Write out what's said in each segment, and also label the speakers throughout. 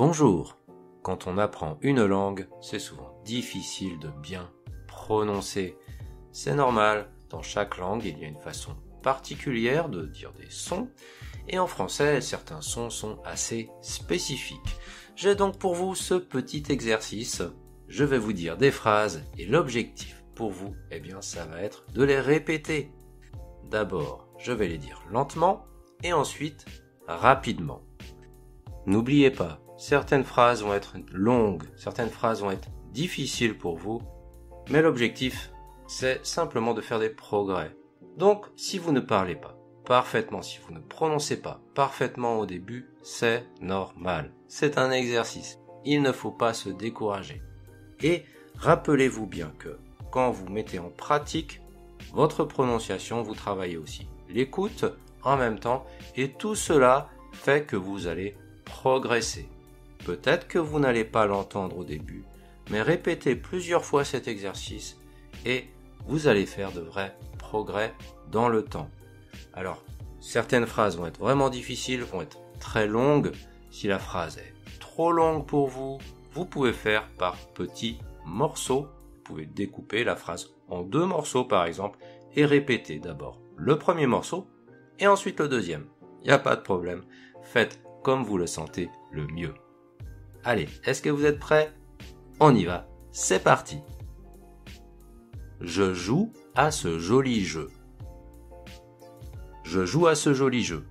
Speaker 1: Bonjour. Quand on apprend une langue, c'est souvent difficile de bien prononcer. C'est normal, dans chaque langue, il y a une façon particulière de dire des sons, et en français, certains sons sont assez spécifiques. J'ai donc pour vous ce petit exercice. Je vais vous dire des phrases, et l'objectif pour vous, ça va être de les répéter. D'abord, je vais les dire lentement, et ensuite, rapidement. N'oubliez pas, certaines phrases vont être longues, certaines phrases vont être difficiles pour vous, mais l'objectif, c'est simplement de faire des progrès. Donc, si vous ne parlez pas parfaitement, si vous ne prononcez pas parfaitement au début, c'est normal. C'est un exercice. Il ne faut pas se décourager. Et rappelez-vous bien que quand vous mettez en pratique votre prononciation, vous travaillez aussi l'écoute en même temps, et tout cela fait que vous allez progresser. Peut-être que vous n'allez pas l'entendre au début, mais répétez plusieurs fois cet exercice et vous allez faire de vrais progrès dans le temps. Alors, certaines phrases vont être vraiment difficiles, vont être très longues. Si la phrase est trop longue pour vous, vous pouvez faire par petits morceaux. Vous pouvez découper la phrase en 2 morceaux par exemple et répéter d'abord le premier morceau et ensuite le deuxième. Il n'y a pas de problème. Faites comme vous le sentez le mieux. Allez, est-ce que vous êtes prêts ? On y va, c'est parti. Je joue à ce joli jeu. Je joue à ce joli jeu.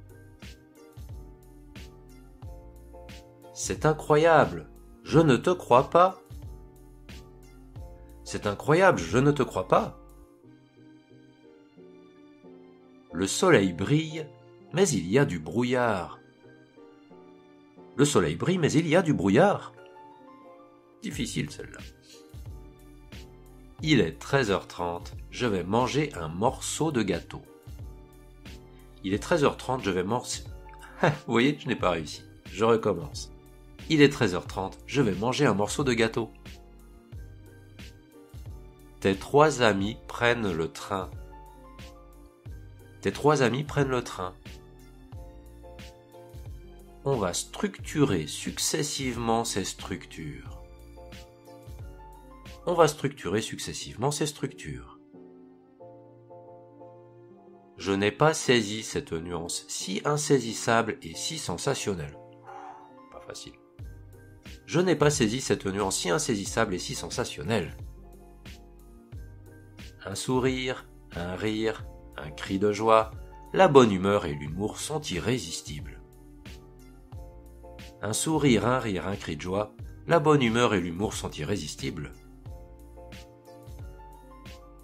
Speaker 1: C'est incroyable, je ne te crois pas. C'est incroyable, je ne te crois pas. Le soleil brille, mais il y a du brouillard. Le soleil brille, mais il y a du brouillard. Difficile celle-là. Il est 13h30, je vais manger un morceau de gâteau. Il est 13h30, je vais manger... Vous voyez, je n'ai pas réussi. Je recommence. Il est 13h30, je vais manger un morceau de gâteau. Tes 3 amis prennent le train. Tes 3 amis prennent le train. On va structurer successivement ces structures. On va structurer successivement ces structures. Je n'ai pas saisi cette nuance si insaisissable et si sensationnelle. Pas facile. Je n'ai pas saisi cette nuance si insaisissable et si sensationnelle. Un sourire, un rire, un cri de joie, la bonne humeur et l'humour sont irrésistibles. Un sourire, un rire, un cri de joie, la bonne humeur et l'humour sont irrésistibles.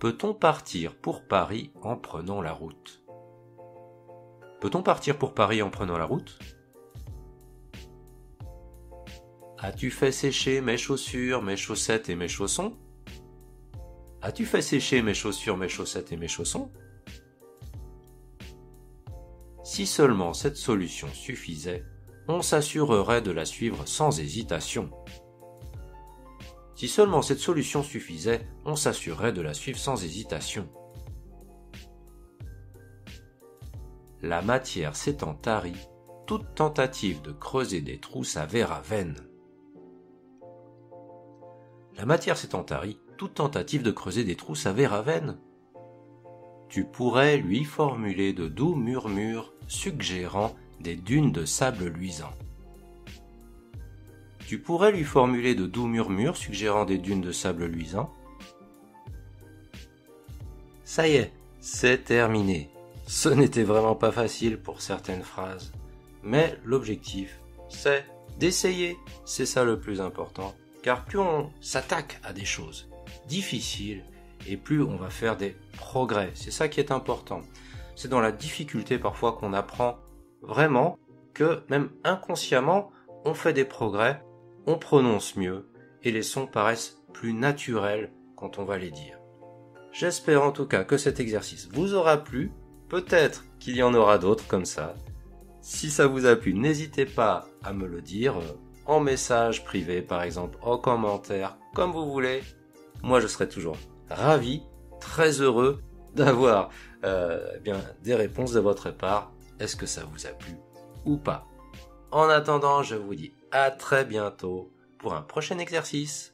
Speaker 1: Peut-on partir pour Paris en prenant la route ? Peut-on partir pour Paris en prenant la route ? As-tu fait sécher mes chaussures, mes chaussettes et mes chaussons ? As-tu fait sécher mes chaussures, mes chaussettes et mes chaussons ? Si seulement cette solution suffisait, on s'assurerait de la suivre sans hésitation. Si seulement cette solution suffisait, on s'assurerait de la suivre sans hésitation. La matière s'étant tarie, toute tentative de creuser des trous s'avéra vaine. La matière s'étant tarie, toute tentative de creuser des trous s'avéra vaine. Tu pourrais lui formuler de doux murmures suggérant des dunes de sable luisant. Tu pourrais lui formuler de doux murmures suggérant des dunes de sable luisant. Ça y est, c'est terminé. Ce n'était vraiment pas facile pour certaines phrases, mais l'objectif, c'est d'essayer. C'est ça le plus important, car plus on s'attaque à des choses difficiles, et plus on va faire des progrès. C'est ça qui est important. C'est dans la difficulté parfois qu'on apprend vraiment que même inconsciemment, on fait des progrès, on prononce mieux et les sons paraissent plus naturels quand on va les dire. J'espère en tout cas que cet exercice vous aura plu. Peut-être qu'il y en aura d'autres comme ça. Si ça vous a plu, n'hésitez pas à me le dire en message privé par exemple, en commentaire, comme vous voulez. Moi je serai toujours ravi, très heureux d'avoir des réponses de votre part. Est-ce que ça vous a plu ou pas ? En attendant, je vous dis à très bientôt pour un prochain exercice.